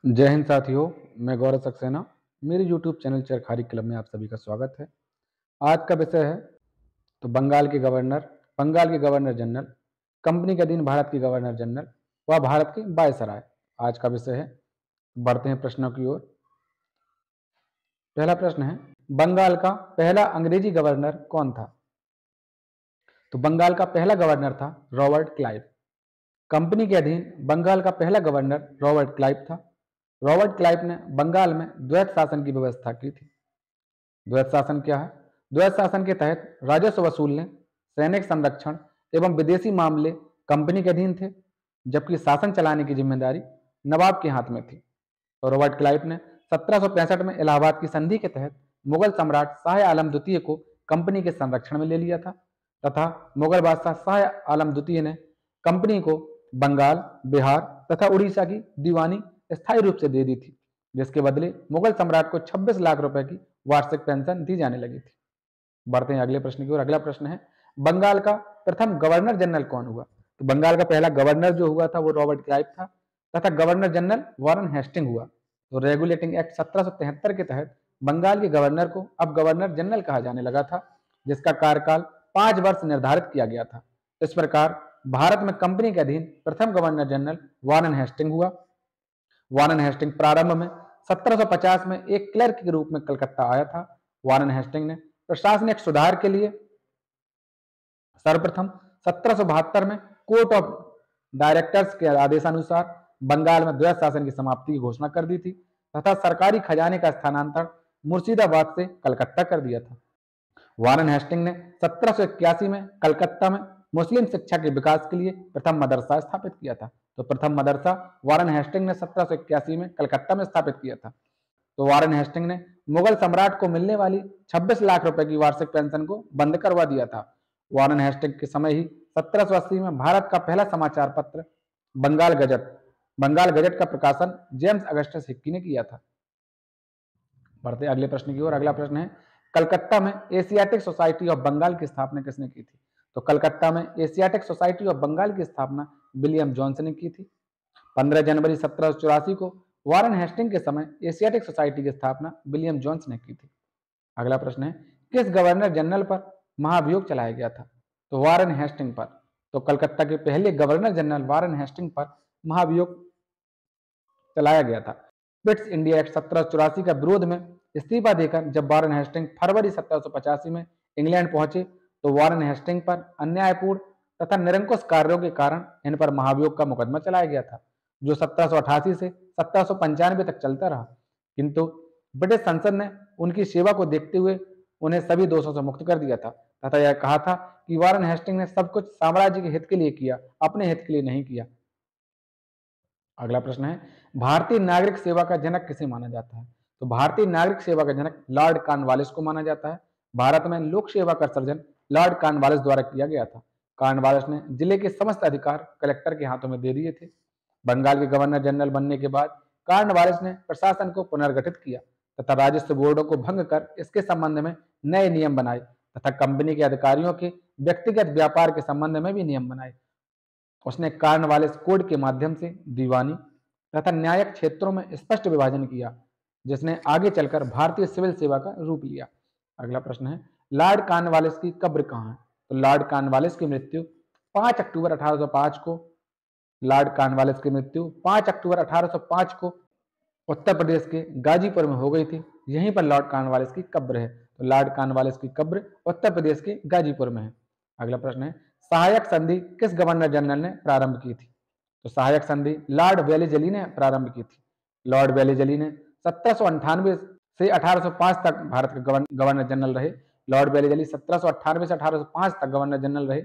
जय हिंद साथियों। मैं गौरव सक्सेना। मेरे यूट्यूब चैनल चरखारी क्लब में आप सभी का स्वागत है। आज का विषय है तो बंगाल के गवर्नर जनरल, कंपनी के अधीन भारत के गवर्नर जनरल व भारत के वायसराय। आज का विषय है। बढ़ते हैं प्रश्नों की ओर। पहला प्रश्न है, बंगाल का पहला अंग्रेजी गवर्नर कौन था? तो बंगाल का पहला गवर्नर था रॉबर्ट क्लाइव। कंपनी के अधीन बंगाल का पहला गवर्नर रॉबर्ट क्लाइव था। रॉबर्ट क्लाइव ने बंगाल में द्वैत शासन की व्यवस्था की थी। द्वैत शासन क्या है? द्वैत शासन के तहत राजस्व वसूलने, सैनिक संरक्षण एवं विदेशी मामले कंपनी के अधीन थे, जबकि शासन चलाने की जिम्मेदारी नवाब के हाथ में थी। तो रॉबर्ट क्लाइव ने 1765 में इलाहाबाद की संधि के तहत मुगल सम्राट शाह आलम द्वितीय को कंपनी के संरक्षण में ले लिया था तथा मुगल बादशाह शाह आलम द्वितीय ने कंपनी को बंगाल, बिहार तथा उड़ीसा की दीवानी स्थायी रूप से दे दी थी, जिसके बदले मुगल सम्राट को 26 लाख रुपए की वार्षिक पेंशन दी जाने लगी थी। बढ़ते हैं अगले प्रश्न की ओर। अगला प्रश्न है, बंगाल का प्रथम गवर्नर जनरल कौन हुआ? तो बंगाल का पहला गवर्नर जो हुआ था वो रॉबर्ट क्लाइव था तथा गवर्नर जनरल वारन हेस्टिंग हुआ। तो रेगुलेटिंग एक्ट 1773 के तहत बंगाल के गवर्नर को अब गवर्नर जनरल कहा जाने लगा था, जिसका कार्यकाल 5 वर्ष निर्धारित किया गया था। इस प्रकार भारत में कंपनी के अधीन प्रथम गवर्नर जनरल वारन हेस्टिंग हुआ। वारन हेस्टिंग प्रारंभ में 1750 में एक क्लर्क के रूप में कलकत्ता आया था। वारन हेस्टिंग ने प्रशासनिक सुधार के लिए सर्वप्रथम 1772 में कोर्ट ऑफ डायरेक्टर्स के आदेशानुसार बंगाल में द्वैत शासन की समाप्ति की घोषणा कर दी थी तथा सरकारी खजाने का स्थानांतरण मुर्शिदाबाद से कलकत्ता कर दिया था। वारन हेस्टिंग ने 1781 में कलकत्ता में मुस्लिम शिक्षा के विकास के लिए प्रथम मदरसा स्थापित किया था। तो प्रथम मदरसा वारन हेस्टिंग ने 1781 में कलकत्ता में स्थापित किया था। तो वारन हेस्टिंग ने मुगल सम्राट को मिलने वाली 26 लाख रुपए की वार्षिक पेंशन को बंद करवा दिया था। वारन हेस्टिंग के समय ही 1780 में भारत का पहला समाचार पत्र बंगाल गजट का प्रकाशन जेम्स अगस्टस हिक्की ने किया था। बढ़ते अगले प्रश्न की ओर। अगला प्रश्न है, कलकत्ता में एशियाटिक सोसाइटी ऑफ बंगाल की स्थापना किसने की थी? तो कलकत्ता में एशियाटिक सोसाइटी ऑफ बंगाल की स्थापना विलियम जॉन्स ने की थी। 15 जनवरी 1784 को वारन हेस्टिंग के समय एशियाटिक सोसाइटी की स्थापना विलियम जॉन्स ने की थी। अगला प्रश्न है, किस गवर्नर जनरल पर महाभियोग चलाया गया था? तो वारन हेस्टिंग पर। तो कलकत्ता के पहले गवर्नर जनरल वारन हेस्टिंग पर महाभियोग चलाया गया था। ब्रिटिश इंडिया एक्ट 1784 का विरोध में इस्तीफा देकर जब वारन हेस्टिंग फरवरी 1785 में इंग्लैंड पहुंचे तो वारन हेस्टिंग पर अन्यायपूर्ण तथा निरंकुश कार्यों के कारण इन पर महाभियोग का मुकदमा चलाया गया था, जो 1788 से 1795 तक चलता रहा। किंतु ब्रिटिश संसद ने उनकी सेवा को देखते हुए उन्हें सभी दोषों से मुक्त कर दिया था तथा यह कहा था कि वारन हेस्टिंग ने सब कुछ साम्राज्य के हित के लिए किया, अपने हित के लिए नहीं किया। अगला प्रश्न है, भारतीय नागरिक सेवा का जनक किसे माना जाता है? तो भारतीय नागरिक सेवा का जनक लॉर्ड कॉर्नवालिस को माना जाता है। भारत में लोक सेवा का सर्जन लॉर्ड कॉर्नवालिस द्वारा किया गया था। कॉर्नवालिस ने जिले के समस्त अधिकार कलेक्टर के हाथों में दे दिए थे। बंगाल के गवर्नर जनरल बनने के बाद कॉर्नवालिस ने प्रशासन को पुनर्गठित किया तथा राजस्व बोर्डों को भंग कर इसके संबंध में नए नियम बनाए तथा कंपनी के अधिकारियों के व्यक्तिगत व्यापार के संबंध में भी नियम बनाए। उसने कॉर्नवालिस कोड के माध्यम से दीवानी तथा न्यायिक क्षेत्रों में स्पष्ट विभाजन किया, जिसने आगे चलकर भारतीय सिविल सेवा का रूप लिया। अगला प्रश्न है, लॉर्ड कॉर्नवालिस की कब्र कहाँ है? तो लॉर्ड कॉर्नवालिस की मृत्यु 5 अक्टूबर 1805 को लॉर्ड कॉर्नवालिस की मृत्यु 5 अक्टूबर 1805 को उत्तर प्रदेश के गाजीपुर में हो गई थी। यहीं पर लॉर्ड कॉर्नवालिस की कब्र है। तो लॉर्ड कॉर्नवालिस की कब्र उत्तर प्रदेश के गाजीपुर में है। अगला प्रश्न है, सहायक संधि किस गवर्नर जनरल ने प्रारंभ की थी? तो सहायक संधि लॉर्ड वेलेजली ने प्रारंभ की थी। लॉर्ड वेलेजली ने 1798 से 1805 तक भारत के गवर्नर जनरल रहे। लॉर्ड वेलेजली 1798 से 1805 तक गवर्नर जनरल रहे।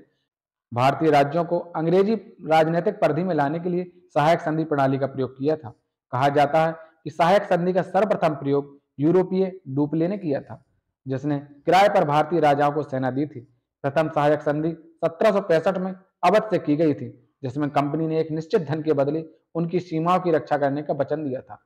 भारतीय राज्यों को अंग्रेजी राजनीतिक परिधि में लाने के लिए सहायक संधि प्रणाली का प्रयोग किया था। कहा जाता है कि सहायक संधि का सर्वप्रथम प्रयोग यूरोपीय डुप्ले ने किया था, जिसने किराए पर भारतीय राजाओं को सेना दी थी। प्रथम सहायक संधि 1765 में अवध से की गई थी, जिसमें कंपनी ने एक निश्चित धन के बदले उनकी सीमाओं की रक्षा करने का वचन दिया था।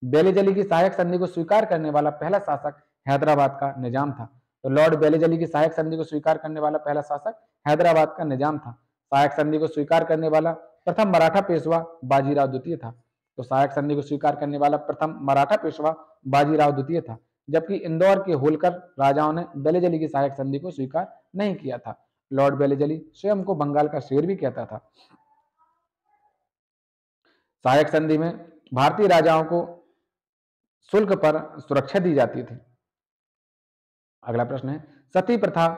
बेलेजली की सहायक संधि को स्वीकार करने वाला पहला शासक हैदराबाद का निजाम था। तो लॉर्ड बेलेजली की सहायक संधि को स्वीकार करने वाला पहला शासक हैदराबाद का निजाम था। सहायक संधि को स्वीकार करने वाला प्रथम मराठा पेशवा बाजीराव द्वितीय था। तो सहायक संधि को स्वीकार करने वाला प्रथम मराठा पेशवा बाजीराव द्वितीय था, जबकि इंदौर के होलकर राजाओं ने बेलेजली की सहायक संधि को स्वीकार नहीं किया था। लॉर्ड बेलेजली स्वयं को बंगाल का शेर भी कहता था। सहायक संधि में भारतीय राजाओं को शुल्क पर सुरक्षा दी जाती थी। अगला प्रश्न है, सती प्रथा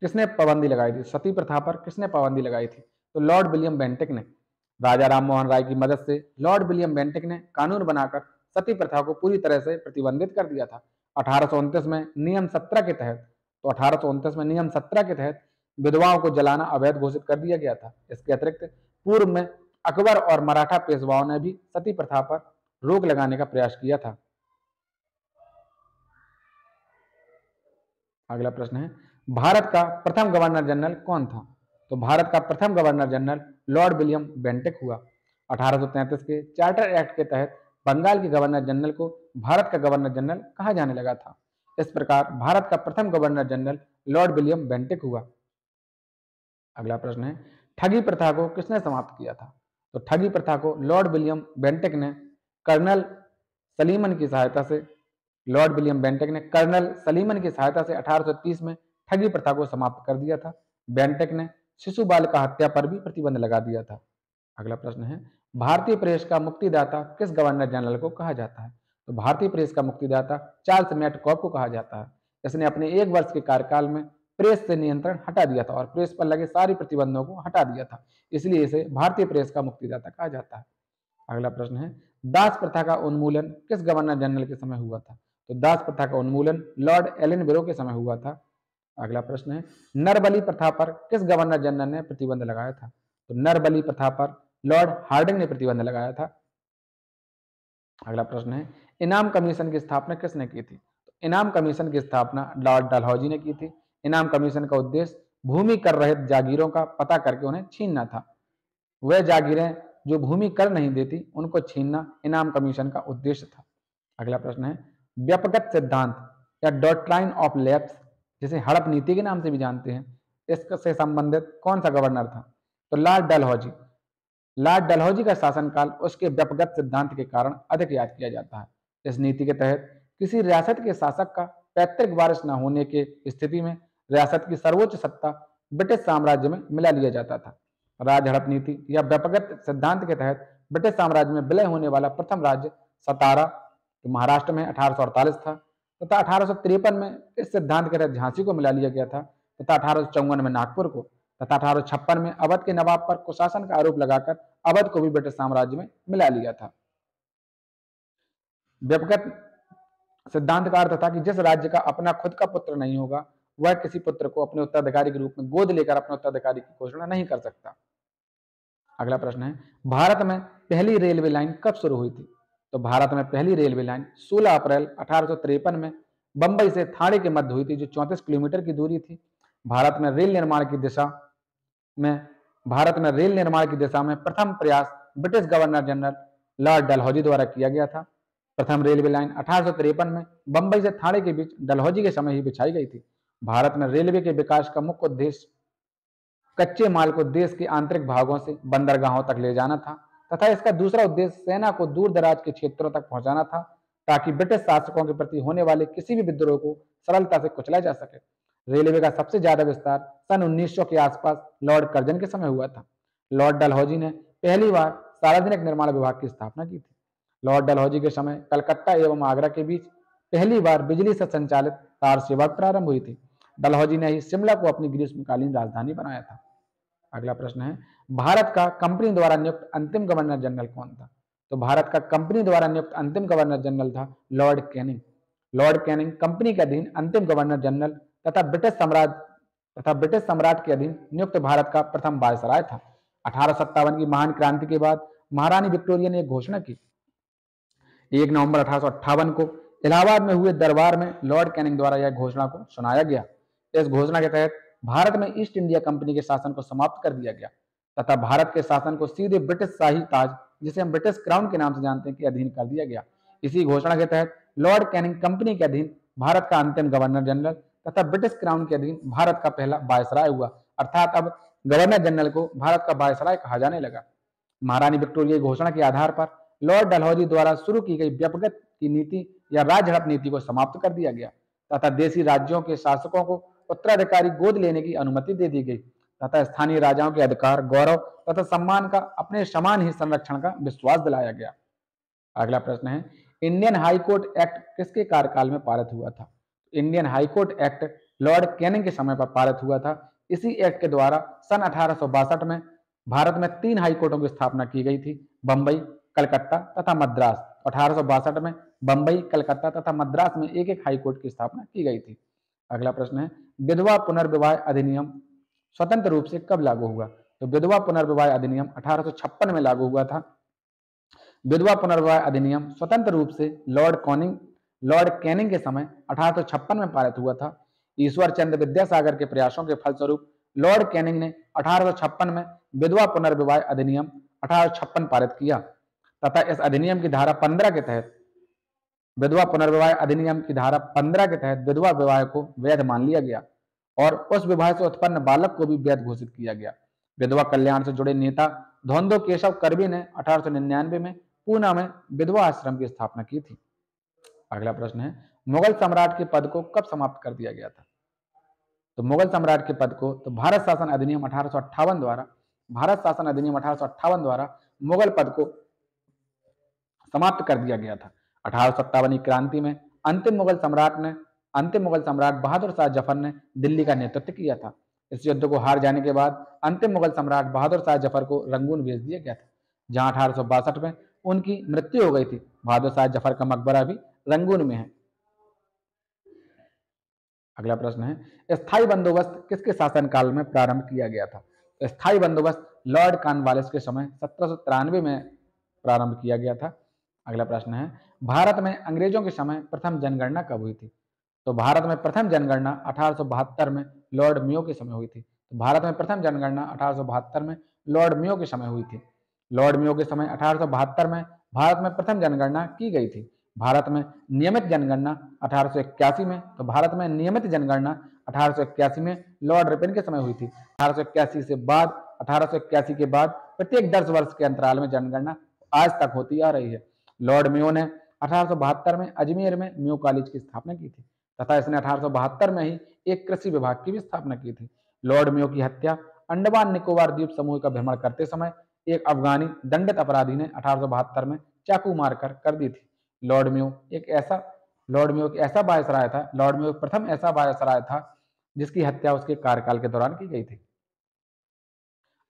किसने पाबंदी लगाई थी? सती प्रथा पर किसने पाबंदी लगाई थी? तो लॉर्ड विलियम बेंटिक ने। राजा राम मोहन राय की मदद से लॉर्ड विलियम बेंटिक ने कानून बनाकर सती प्रथा को पूरी तरह से प्रतिबंधित कर दिया था। 1829 में नियम 17 के तहत, तो 1829 में नियम 17 के तहत विधवाओं को जलाना अवैध घोषित कर दिया गया था। इसके अतिरिक्त पूर्व में अकबर और मराठा पेशवाओं ने भी सती प्रथा पर रोक लगाने का प्रयास किया था। अगला प्रश्न है, भारत का प्रथम गवर्नर जनरल कौन था? तो भारत का प्रथम governor general Lord William Bentinck हुआ। 1833 के चार्टर एक्ट के तहत बंगाल के गवर्नर जनरल को भारत का गवर्नर जनरल कहा जाने लगा था। इस प्रकार भारत का प्रथम governor general Lord William Bentinck हुआ। अगला प्रश्न है, ठगी प्रथा को किसने समाप्त किया था? तो ठगी प्रथा को लॉर्ड विलियम बेंटिक ने कर्नल सलीमन की सहायता से लॉर्ड विलियम बेंटिक ने कर्नल सलीमन की सहायता से 1830 में ठगी प्रथा को समाप्त कर दिया था। बेंटिक ने शिशु बालिका हत्या पर भी प्रतिबंध लगा दिया था। अगला प्रश्न है, भारतीय प्रेस का मुक्तिदाता किस गवर्नर जनरल को कहा जाता है? तो भारतीय प्रेस का मुक्तिदाता चार्ल्स मैटकॉप को कहा जाता है। इसने अपने 1 वर्ष के कार्यकाल में प्रेस से नियंत्रण हटा दिया था और प्रेस पर लगे सारे प्रतिबंधों को हटा दिया था, इसलिए इसे भारतीय प्रेस का मुक्तिदाता कहा जाता है। अगला प्रश्न है, दास प्रथा का उन्मूलन किस गवर्नर जनरल के समय हुआ था? तो दास प्रथा का उन्मूलन लॉर्ड एलनबरो के समय हुआ था। अगला प्रश्न है, नरबली प्रथा पर किस गवर्नर जनरल ने प्रतिबंध लगाया था? तो नरबली प्रथा पर लॉर्ड हार्डिंग ने प्रतिबंध लगाया था। अगला प्रश्न है, इनाम कमीशन की स्थापना किसने की थी? तो इनाम कमीशन की स्थापना लॉर्ड डलहौजी ने की थी। इनाम कमीशन का उद्देश्य भूमि कर रहित जागीरों का पता करके उन्हें छीनना था। वह जागीरें जो भूमि कर नहीं देती उनको छीनना इनाम कमीशन का उद्देश्य था। अगला प्रश्न है, व्यापकत सिद्धांत या डॉक्ट्राइन ऑफ लैप्स, जिसे हड़प नीति के नाम से भी जानते हैं, इससे संबंधित कौन सा गवर्नर था? तो लॉर्ड डलहौजी। लॉर्ड डलहौजी का शासनकाल उसके व्यापकत सिद्धांत के कारण अधिक याद किया जाता है। इस नीति के तहत किसी रियासत के शासक का पैतृक वारिस न होने के स्थिति में रियासत की सर्वोच्च सत्ता ब्रिटिश साम्राज्य में मिला लिया जाता था। राज हड़प नीति या व्यापकत सिद्धांत के तहत ब्रिटिश साम्राज्य में विलय होने वाला प्रथम राज्य सतारा तो महाराष्ट्र में 1848 था, तथा 1853 में इस सिद्धांत के तहत झांसी को मिला लिया गया था, तथा 1854 में नागपुर को, तथा 1856 में अवध के नवाब पर कुशासन का आरोप लगाकर अवध को भी ब्रिटिश साम्राज्य में मिला लिया था। व्यापकत सिद्धांत का अर्थ था कि जिस राज्य का अपना खुद का पुत्र नहीं होगा वह किसी पुत्र को अपने उत्तराधिकारी के रूप में गोद लेकर अपने उत्तराधिकारी की घोषणा नहीं कर सकता। अगला प्रश्न है, भारत में पहली रेलवे लाइन कब शुरू हुई थी? तो भारत में पहली रेलवे लाइन 16 अप्रैल 1853 में बंबई से थाने के मध्य हुई थी, जो 34 किलोमीटर की दूरी थी। भारत में रेल निर्माण की दिशा में प्रथम प्रयास British governor general Lord Dalhousie द्वारा किया गया था। प्रथम रेलवे लाइन 1853 में बंबई से थाने के बीच डलहौजी के समय ही बिछाई गई थी। भारत में रेलवे के विकास का मुख्य उद्देश्य कच्चे माल को देश के आंतरिक भागों से बंदरगाहों तक ले जाना था, तथा इसका दूसरा उद्देश्य सेना को दूर दराज के क्षेत्रों तक पहुंचाना था, ताकि ब्रिटिश शासकों के प्रति होने वाले किसी भी विद्रोह को सरलता से कुचला जा सके। रेलवे का सबसे ज्यादा विस्तार सन 1900 के आसपास लॉर्ड कर्जन के समय हुआ था। लॉर्ड डलहौजी ने पहली बार सार्वजनिक निर्माण विभाग की स्थापना की थी। लॉर्ड डलहौजी के समय कलकत्ता एवं आगरा के बीच पहली बार बिजली से संचालित तार सेवा प्रारंभ हुई थी। डलहौजी ने ही शिमला को अपनी ग्रीष्मकालीन राजधानी बनाया था। अगला प्रश्न है, भारत का कंपनी द्वारा नियुक्त अंतिम गवर्नर जनरल कौन था? तो भारत का कंपनी द्वारा नियुक्त अंतिम गवर्नर जनरल था Lord Canning. Lord Canning company के अधीन अंतिम गवर्नर जनरल तथा ब्रिटिश सम्राट के अधीन नियुक्त भारत का प्रथम वायसराय था। 1857 की महान क्रांति के बाद महारानी विक्टोरिया ने एक घोषणा की। 1 नवंबर 1858 को इलाहाबाद में हुए दरबार में लॉर्ड कैनिंग द्वारा यह घोषणा को सुनाया गया। इस घोषणा के तहत भारत में ईस्ट इंडिया कंपनी के शासन को समाप्त कर दिया गया तथा भारत के शासन को सीधे ब्रिटिश शाही ताज, जिसे हम ब्रिटिश क्राउन के नाम से जानते हैं, के अधीन कर दिया गया। इसी घोषणा के तहत लॉर्ड कैनिंग कंपनी के अधीन भारत का अंतिम गवर्नर जनरल तथा ब्रिटिश क्राउन के अधीन भारत का पहला वायसराय हुआ, अर्थात अब गवर्नर जनरल को भारत का वायसराय कहा जाने लगा। महारानी विक्टोरिया की घोषणा के आधार पर लॉर्ड डलहौजी द्वारा शुरू की गई व्यक्तिगत की नीति या राज हड़प नीति को समाप्त कर दिया गया तथा देशी राज्यों के शासकों को उत्तराधिकारी गोद लेने की अनुमति दे दी गई तथा स्थानीय राजाओं के अधिकार, गौरव तथा सम्मान का अपने समान ही संरक्षण का विश्वास दिलाया गया। अगला प्रश्न है, इंडियन हाई कोर्ट एक्ट किसके कार्यकाल में पारित हुआ था? Indian high court act Lord Canning के समय पर पारित हुआ था। इसी एक्ट के द्वारा सन 1862 में भारत में 3 हाई कोर्टों की स्थापना की गई थी, बंबई, कलकत्ता तथा मद्रास। 1862 में बंबई, कलकत्ता तथा मद्रास में एक एक हाई कोर्ट की स्थापना की गई थी। अगला प्रश्न है, विधवा पुनर्विवाह अधिनियम स्वतंत्र रूप से कब लागू हुआ? तो विधवा पुनर्विवाह अधिनियम 1856 में लागू हुआ था। विधवा पुनर्विवाह अधिनियम स्वतंत्र रूप से लॉर्ड कैनिंग के समय 1856 में पारित हुआ था। ईश्वर चंद्र विद्यासागर के प्रयासों के फलस्वरूप लॉर्ड कैनिंग ने 1856 में विधवा पुनर्विवाह अधिनियम 1856 पारित किया तथा इस अधिनियम की धारा 15 के तहत विधवा पुनर्विवाह अधिनियम की धारा 15 के तहत विधवा विवाह को वैध मान लिया गया और उस विवाह से उत्पन्न बालक को भी वैध घोषित किया गया। विधवा कल्याण से जुड़े नेता धोंदो केशव कर्बी ने 1899 में पूना में विधवा आश्रम की स्थापना की थी। अगला प्रश्न है, मुगल सम्राट के पद को कब समाप्त कर दिया गया था? तो मुगल सम्राट के पद को भारत शासन अधिनियम 1858 द्वारा मुगल पद को समाप्त कर दिया गया था। 1857 क्रांति में अंतिम मुगल सम्राट बहादुर शाह जफर ने दिल्ली का नेतृत्व किया था। इस युद्ध को हार जाने के बाद अंतिम मुगल सम्राट बहादुर शाह जफर को रंगून भेज दिया गया था, जहां 1862 में उनकी मृत्यु हो गई थी। बहादुर शाह जफर का मकबरा भी रंगून में है। अगला प्रश्न है, स्थायी बंदोबस्त किसके शासनकाल में प्रारंभ किया गया था? स्थायी बंदोबस्त लॉर्ड कॉर्नवालिस के समय 1793 में प्रारंभ किया गया था। अगला प्रश्न है, भारत में अंग्रेजों के समय प्रथम जनगणना कब हुई थी? तो भारत में प्रथम जनगणना 1872 में लॉर्ड मेयो के समय हुई थी। तो भारत में प्रथम जनगणना 1872 में लॉर्ड मेयो के समय हुई थी। लॉर्ड मेयो के समय 1872 में भारत में प्रथम जनगणना की गई थी। भारत में नियमित जनगणना 1881 में, तो भारत में नियमित जनगणना 1881 में लॉर्ड रिपन के समय हुई थी। 1881 के बाद प्रत्येक 10 वर्ष के अंतराल में जनगणना आज तक होती आ रही है। लॉर्ड मेयो ने 1872 में अजमेर में मेयो कॉलेज की स्थापना की थी तथा इसने 1872 में ही एक कृषि विभाग की भी स्थापना की थी। लॉर्ड मेयो की हत्या अंडमान निकोबार द्वीप समूह का भ्रमण करते समय एक अफगानी दंडित अपराधी ने 1872 में चाकू मारकर कर दी थी। लॉर्ड मेयो एक ऐसा वायसराय था, लॉर्ड मेयो प्रथम ऐसा वायसराय था जिसकी हत्या उसके कार्यकाल के दौरान की गई थी।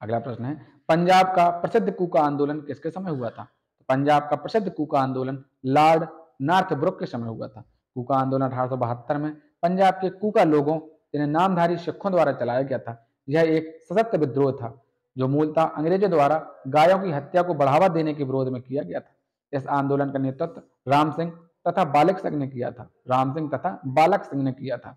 अगला प्रश्न है, पंजाब का प्रसिद्ध कूका आंदोलन किसके समय हुआ था? पंजाब का प्रसिद्ध कूका आंदोलन लॉर्ड नॉर्थब्रुक के समय हुआ था। कूका आंदोलन 1872 में पंजाब के कूका लोगों जिन्हें नामधारी सिखों द्वारा चलाया गया था। यह एक सशक्त विद्रोह था जो मूलतः अंग्रेजों द्वारा गायों की हत्या को बढ़ावा देने के विरोध में किया गया था। इस आंदोलन का नेतृत्व राम सिंह तथा बालक सिंह ने किया था।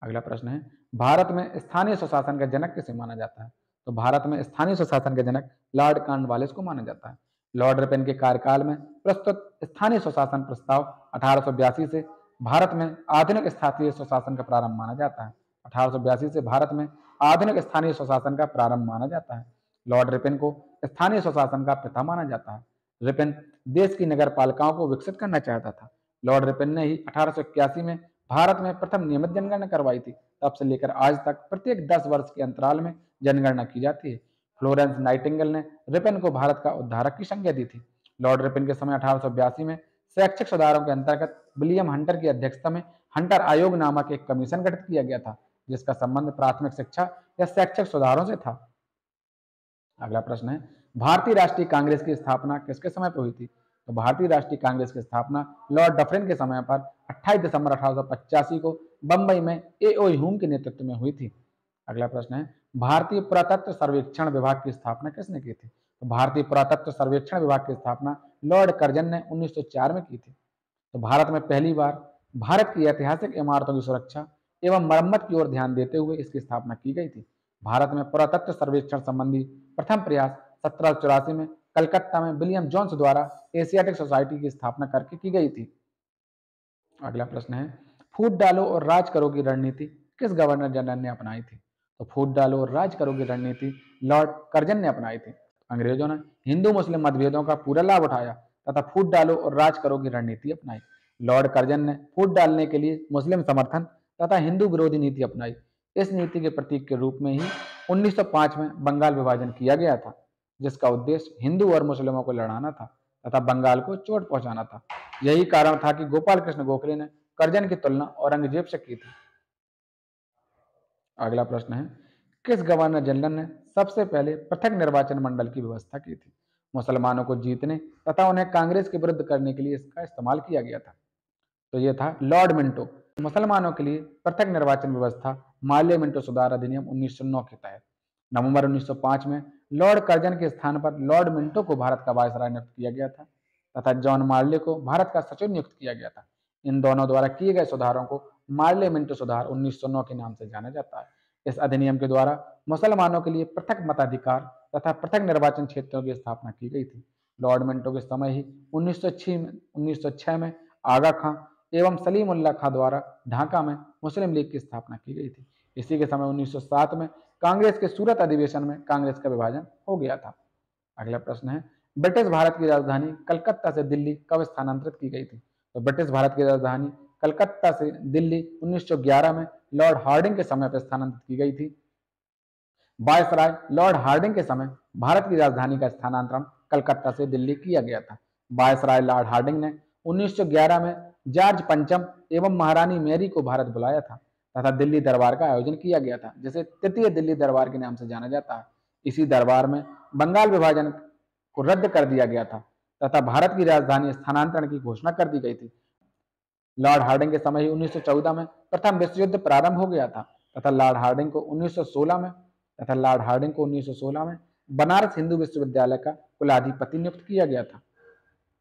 अगला प्रश्न है, भारत में स्थानीय स्वशासन का जनक किसे माना जाता है? तो भारत में स्थानीय स्वशासन का जनक लॉर्ड कॉर्नवालिस को माना जाता है। लॉर्ड रिपन के कार्यकाल में प्रस्तुत स्थानीय स्वशासन प्रस्ताव 1882 से भारत में आधुनिक स्थानीय स्वशासन का प्रारंभ माना जाता है। 1882 से भारत में आधुनिक स्थानीय स्वशासन का प्रारंभ माना जाता है। लॉर्ड रिपन को स्थानीय स्वशासन का पिता माना जाता है। रिपन देश की नगर पालिकाओं को विकसित करना चाहता था। लॉर्ड रिपन ने ही 1881 में भारत में प्रथम नियमित जनगणना करवाई थी। तब से लेकर आज तक प्रत्येक 10 वर्ष के अंतराल में जनगणना की जाती है। फ्लोरेंस नाइटिंगेल ने रिपन को भारत का उद्धारक की संज्ञा दी थी। लॉर्ड रिपन के समय 1882 में शैक्षिक सुधारों के अंतर्गत विलियम हंटर की अध्यक्षता में हंटर आयोग नामक एक कमीशन गठित किया गया था, जिसका संबंध प्राथमिक शिक्षा या शैक्षिक सुधारों से था। अगला प्रश्न है, भारतीय राष्ट्रीय कांग्रेस की स्थापना किसके समय पर हुई थी? तो भारतीय राष्ट्रीय कांग्रेस की स्थापना लॉर्ड डफरिन के समय पर 28 दिसंबर 1885 को बंबई में ए.ओ. ह्यूम के नेतृत्व में हुई थी। अगला प्रश्न है, भारतीय पुरातत्व सर्वेक्षण विभाग की स्थापना किसने की थी? तो भारतीय पुरातत्व सर्वेक्षण विभाग की स्थापना लॉर्ड कर्जन ने 1904 में की थी। तो भारत में पहली बार भारत की ऐतिहासिक इमारतों की सुरक्षा एवं मरम्मत की ओर ध्यान देते हुए इसकी स्थापना की गई थी। भारत में पुरातत्व सर्वेक्षण संबंधी प्रथम प्रयास 1784 में कलकत्ता में विलियम जोन्स द्वारा एशियाटिक सोसाइटी की स्थापना करके की गई थी। अगला प्रश्न है, फूट डालो और राज करो की रणनीति किस गवर्नर जनरल ने अपनाई थी? तो फूट डालो और राज करो की रणनीति लॉर्ड कर्जन ने अपनाई थी। अंग्रेजों ने हिंदू मुस्लिम मतभेदों का पूरा लाभ उठाया तथा फूट डालो और राज करो की रणनीति अपनाई। लॉर्ड कर्जन ने फूट डालने के लिए मुस्लिम समर्थन तथा हिंदू विरोधी नीति अपनाई। इस नीति के प्रतीक के रूप में ही 1905 में बंगाल विभाजन किया गया था, जिसका उद्देश्य हिंदू और मुस्लिमों को लड़ाना था तथा बंगाल को चोट पहुंचाना था। यही कारण था कि गोपाल कृष्ण गोखले ने कर्जन की तुलना औरंगजेब से की थी। अगला प्रश्न है, किस गवर्नर जनरल ने सबसे पहले पृथक निर्वाचन मंडल की व्यवस्था की थी? मुसलमानों को जीतने तथा उन्हें कांग्रेस के विरुद्ध करने के लिए इसका इस्तेमाल किया गया था। तो यह था लॉर्ड मिंटो। मुसलमानों के लिए पृथक निर्वाचन व्यवस्था माल्य मिंटो सुधार अधिनियम 1909 के तहत नवंबर 1905 में लॉर्ड कर्जन के स्थान पर लॉर्ड मिंटो को भारत का वायसराय नियुक्त किया गया था तथा जॉन मार्ले को भारत का सचिव नियुक्त किया गया था। इन दोनों द्वारा किए गए सुधारों को मार्ले मिंटो सुधार 1909 के नाम से जाना जाता है। इस अधिनियम के द्वारा मुसलमानों के लिए पृथक मताधिकार तथा पृथक निर्वाचन क्षेत्रों की स्थापना की गई थी। लॉर्ड मिंटो के समय ही 1906 में आगा खां एवं सलीम उल्लाह खां द्वारा ढाका में मुस्लिम लीग की स्थापना की गई थी। इसी के समय 1907 में कांग्रेस के सूरत अधिवेशन में कांग्रेस का विभाजन हो गया था। अगला प्रश्न है, ब्रिटिश भारत की राजधानी कलकत्ता से दिल्ली कब स्थानांतरित की गई थी? तो ब्रिटिश भारत की राजधानी कलकत्ता से दिल्ली 1911 में लॉर्ड हार्डिंग के समय पर स्थानांतरित की गई थी। वायसराय लॉर्ड हार्डिंग के समय भारत की राजधानी का स्थानांतरण कलकत्ता से दिल्ली किया गया था। वायसराय लॉर्ड हार्डिंग ने 1911 में जॉर्ज पंचम एवं महारानी मैरी को भारत बुलाया था तथा दिल्ली दरबार का आयोजन किया गया था, जिसे तृतीय दिल्ली दरबार के नाम से जाना जाता है। इसी दरबार में बंगाल विभाजन को रद्द कर दिया गया था तथा भारत की राजधानी स्थानांतरण की घोषणा कर दी गई थी। लॉर्ड हार्डिंग के समय ही 1914 में प्रथम विश्व युद्ध प्रारंभ हो गया था तथा लॉर्ड हार्डिंग को 1916 में बनारस हिंदू विश्वविद्यालय का कुलाधिपति नियुक्त किया गया था।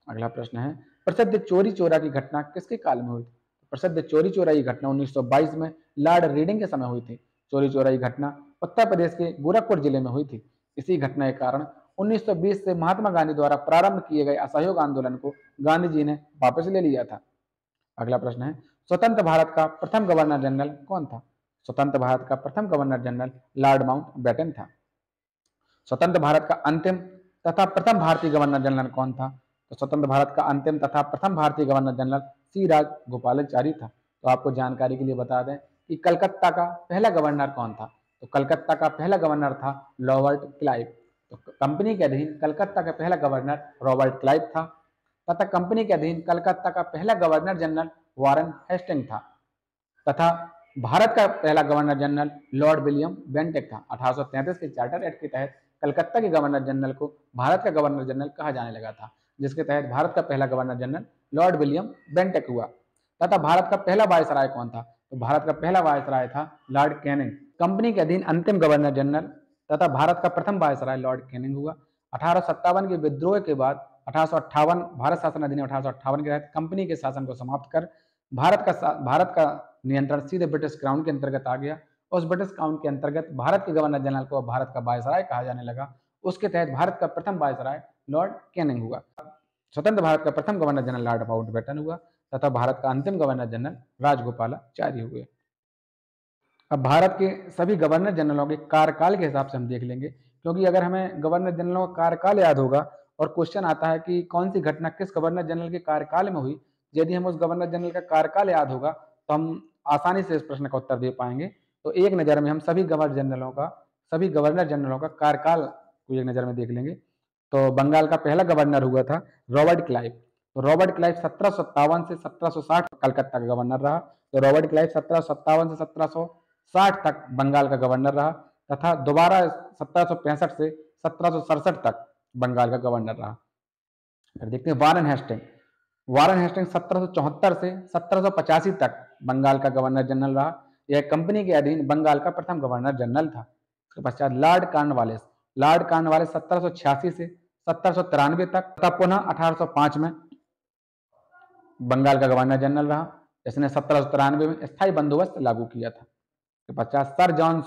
अगला प्रश्न है, प्रसिद्ध चोरी चोरा की घटना किसके काल में हुई थी? प्रसिद्ध चोरी चोरा की घटना 1922 में लॉर्ड रीडिंग के समय हुई थी। चोरी चोरा की घटना उत्तर प्रदेश के गोरखपुर जिले में हुई थी। इसी घटना के कारण 1920 से महात्मा गांधी द्वारा प्रारंभ किए गए असहयोग आंदोलन को गांधी जी ने वापस ले लिया था। अगला प्रश्न है, स्वतंत्र भारत का प्रथम गवर्नर जनरल कौन था? स्वतंत्र भारत का प्रथम गवर्नर जनरल लॉर्ड माउंटबेटन था। स्वतंत्र भारत का अंतिम तथा प्रथम भारतीय गवर्नर जनरल कौन था? तो स्वतंत्र भारत का अंतिम तथा प्रथम भारतीय गवर्नर जनरल सी राजगोपालाचारी था। तो आपको जानकारी के लिए बता दें कि कलकत्ता का पहला गवर्नर कौन था? तो कलकत्ता का पहला गवर्नर था रॉबर्ट क्लाइव। तो कंपनी के अधीन कलकत्ता का पहला गवर्नर रॉबर्ट क्लाइव था तथा कंपनी के अधीन कलकत्ता का पहला गवर्नर जनरल वारन हेस्टिंग था तथा भारत का पहला governor general Lord William Bentinck था। 1833 के चार्टर एक्ट के तहत कलकत्ता के गवर्नर जनरल को भारत का गवर्नर जनरल कहा जाने लगा था, जिसके तहत भारत का पहला governor general Lord William Bentinck हुआ। तथा भारत का पहला वायसराय कौन था? तो भारत का पहला वायसराय था लॉर्ड कैनिंग। कंपनी के अधीन अंतिम गवर्नर जनरल तथा भारत का प्रथम वायसराय लॉर्ड कैनिंग हुआ। 1857 के विद्रोह के बाद 1858 भारत शासन अधिनियम 1858 के तहत कंपनी के शासन को समाप्त कर भारत का नियंत्रण सीधे ब्रिटिश क्राउन के अंतर्गत आ गया। उस ब्रिटिश क्राउन के अंतर्गत भारत के गवर्नर जनरल को भारत का वायसराय कहा जाने लगा। उसके तहत भारत का प्रथम वायसराय लॉर्ड कैनिंग हुआ। स्वतंत्र भारत का प्रथम गवर्नर जनरल लॉर्ड माउंटबेटन हुआ तथा भारत का अंतिम गवर्नर जनरल राजगोपालाचारी हुए। अब भारत के सभी गवर्नर जनरलों के कार्यकाल के हिसाब से हम देख लेंगे, क्योंकि अगर हमें गवर्नर जनरलों का कार्यकाल याद होगा और क्वेश्चन आता है कि कौन सी घटना किस गवर्नर जनरल के कार्यकाल में हुई, यदि हम उस गवर्नर जनरल का कार्यकाल याद होगा तो हम आसानी से इस प्रश्न का उत्तर दे पाएंगे। तो एक नज़र में हम सभी गवर्नर जनरलों का कार्यकाल को एक नज़र में देख लेंगे। तो बंगाल का पहला गवर्नर हुआ था रॉबर्ट क्लाइव। तो रॉबर्ट क्लाइव 1757 से 1760 कलकत्ता का गवर्नर रहा। तो रॉबर्ट क्लाइव 1757 से 1760 तक बंगाल का गवर्नर रहा तथा दोबारा 1765 से 1767 तक बंगाल का गवर्नर रहा। फिर देखते हैं वारन हेस्टिंग। वारन हेस्टिंग 1774 से 1785 तक बंगाल का गवर्नर जनरल रहा। यह कंपनी के अधीन बंगाल का प्रथम गवर्नर जनरल था। उसके पश्चात लॉर्ड कॉर्नवालिस 1786 से 1793 तक तथा पुनः 1805 में बंगाल का गवर्नर जनरल रहा। इसने 1793 में स्थायी बंदोबस्त लागू किया था। उसके पश्चात सर जॉन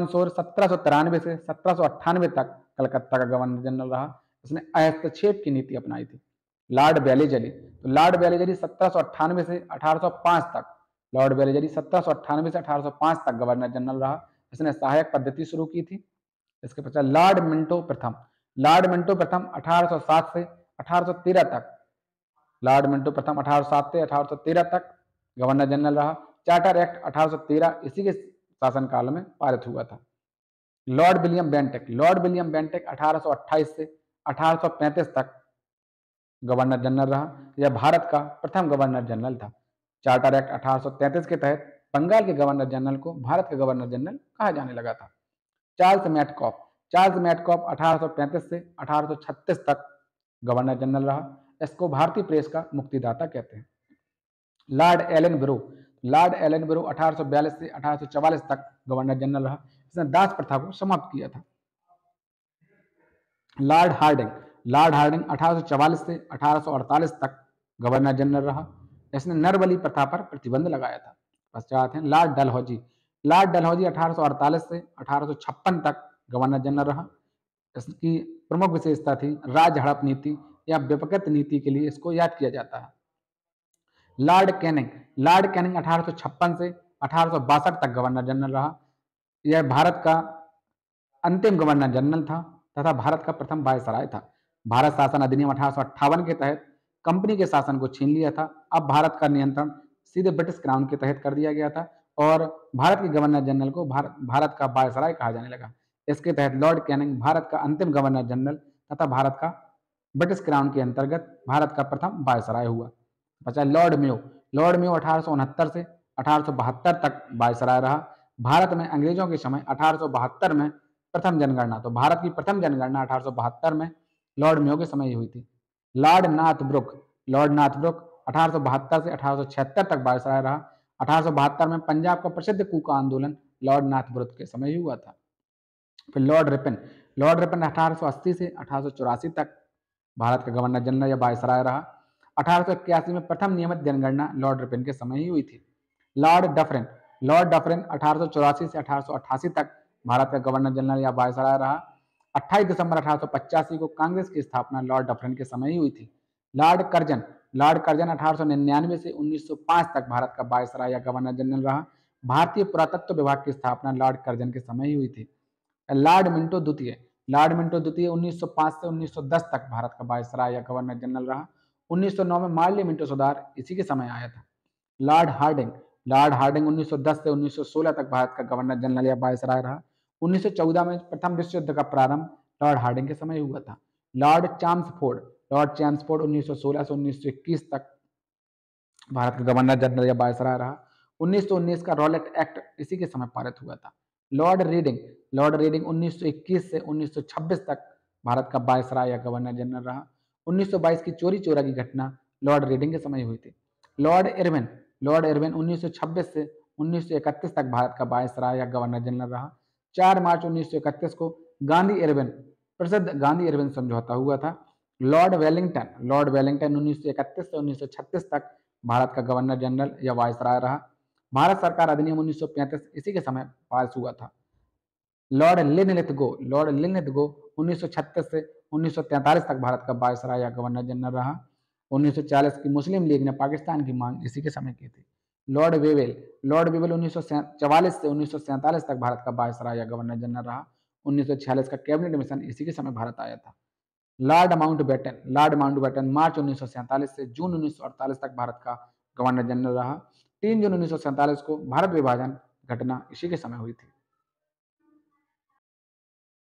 सोर 1793 से 1798 तक कलकत्ता का गवर्नर जनरल रहा। इसने हस्तक्षेप की नीति अपनाई थी। लॉर्ड बेलीजली 1798 से 1805 तक गवर्नर जनरल रहा। इसने सहायक पद्धति शुरू की थी। इसके पश्चात लॉर्ड मिंटो प्रथम 1807 से 1813 तक। लॉर्ड मिंटो प्रथम 1807 से 1813 तक गवर्नर जनरल रहा। चार्टर एक्ट 1813 इसी के शासनकाल में पारित हुआ था। Lord William Bentinck, Lord William Bentinck 1828 से 1835 तक गवर्नर जनरल रहा। यह भारत का प्रथम गवर्नर जनरल था। चार्टर एक्ट 1833 के तहत बंगाल के गवर्नर जनरल को भारत का गवर्नर जनरल कहा जाने लगा था। चार्ल्स मैटकॉफ, चार्ल्स मैटकॉफ 1835 से 1836 तक गवर्नर जनरल रहा। इसको भारतीय प्रेस का मुक्तिदाता कहते हैं। Lord Ellenborough, Lord Ellenborough 1842 से 1844 तक गवर्नर जनरल रहा। इसने दास प्रथा को समाप्त किया था। लॉर्ड हार्डिंग, लॉर्ड हार्डिंग 1844 से 1848 तक गवर्नर जनरल रहा। इसने नरबली प्रथा पर प्रतिबंध लगाया था। पश्चात हैं लॉर्ड डलहौजी, लॉर्ड डलहौजी 1848 से 1856 तक गवर्नर जनरल रहा। इसकी प्रमुख विशेषता थी राज हड़प नीति या विपक्षित नीति के लिए इसको याद किया जाता है। लॉर्ड कैनिंग, लॉर्ड कैनिंग 1856 से 1862 तक गवर्नर जनरल रहा। यह भारत का अंतिम गवर्नर जनरल था तथा भारत का प्रथम वायसराय था। भारत शासन अधिनियम 1858 के तहत कंपनी के शासन को छीन लिया था। अब भारत का नियंत्रण सीधे ब्रिटिश क्राउन के तहत कर दिया गया था और भारत के गवर्नर जनरल को भारत का वायसराय कहा जाने लगा। इसके तहत लॉर्ड कैनिंग भारत का अंतिम गवर्नर जनरल तथा भारत का ब्रिटिश क्राउन के अंतर्गत भारत का प्रथम वायसराय हुआ। बचा लॉर्ड मेयो, लॉर्ड मेयो 1869 से 1872 तक वायसराय रहा। भारत में अंग्रेजों के समय 1872 में प्रथम जनगणना, तो भारत की प्रथम जनगणना 1872 में लॉर्ड मेयो के समय हुई थी। लॉर्ड नाथ ब्रुक, लॉर्ड नाथ ब्रुक 1872 से 1876 तक वायसराय रहा। 1872 में पंजाब का प्रसिद्ध कूका आंदोलन लॉर्ड नाथ ब्रुक के समय हुआ था। फिर लॉर्ड रिपन, लॉर्ड रिपन 1880 से 1884 तक भारत का गवर्नर जनरल या वायसराय रहा। 1881 में प्रथम नियमित जनगणना लॉर्ड रिपन के समय ही हुई थी। लॉर्ड डफरिन, लॉर्ड डफरिन 1884 से 1888 तक भारत का गवर्नर जनरल या वायसराय रहा। 28 दिसंबर 1885 को कांग्रेस की स्थापना लॉर्ड डफरिन के समय ही हुई थी। लॉर्ड कर्जन, लॉर्ड कर्जन 1899 से 1905 तक भारत का वायसराय या गवर्नर जनरल रहा। भारतीय पुरातत्व विभाग की स्थापना लॉर्ड कर्जन के समय ही हुई थी। लॉर्ड मिंटो द्वितीय, लॉर्ड मिंटो द्वितीय 1905 से 1910 तक भारत का वायसराय या गवर्नर जनरल रहा। 1909 में मार्ले मिंटो सुधार इसी के समय आया था। लॉर्ड हार्डिंग, लॉर्ड हार्डिंग 1910 से 1916 तक भारत का गवर्नर जनरल या वायसराय रहा। 1914 में प्रथम विश्व युद्ध का प्रारंभ लॉर्ड हार्डिंग के समय हुआ था। लॉर्ड चैम्सफोर्ड, लॉर्ड चैम्सफोर्ड 1916 से 1921 तक भारत का गवर्नर जनरल या वायसराय रहा। 1919 का रॉलेट एक्ट इसी के समय पारित हुआ था। लॉर्ड रीडिंग, लॉर्ड रीडिंग 1921 से 1926 तक भारत का वायसराय या गवर्नर जनरल रहा। 1922 की चोरी चोरा की घटना लॉर्ड रीडिंग के समय हुई थी। लॉर्ड इरविन, लॉर्ड इरविन 1926 से 1931 तक भारत का वायसराय या गवर्नर जनरल रहा। 4 मार्च 1931 को गांधी इरविन, प्रसिद्ध गांधी इरविन समझौता हुआ था। लॉर्ड वेलिंगटन, लॉर्ड वेलिंगटन 1931 से 1936 तक भारत का गवर्नर जनरल या वायसराय रहा। भारत सरकार अधिनियम 1935 इसी के समय पास हुआ था। लॉर्ड लिनलिथगो, लॉर्ड लिनलिथगो 1936 से 1943 तक भारत का वायसराय या गवर्नर जनरल रहा। 1940 की मुस्लिम लीग ने पाकिस्तान की मांग इसी के समय की थी। लॉर्ड वेवेल, लॉर्ड वेवेल 1944 से 1947 तक भारत का वायसराय या गवर्नर जनरल रहा। 1946 का कैबिनेट मिशन इसी के समय भारत आया था। लॉर्ड माउंटबेटन, लॉर्ड माउंटबेटन मार्च 1947 से जून 1948 तक भारत का गवर्नर जनरल रहा। 3 जून 1947 को भारत विभाजन घटना इसी के समय हुई थी।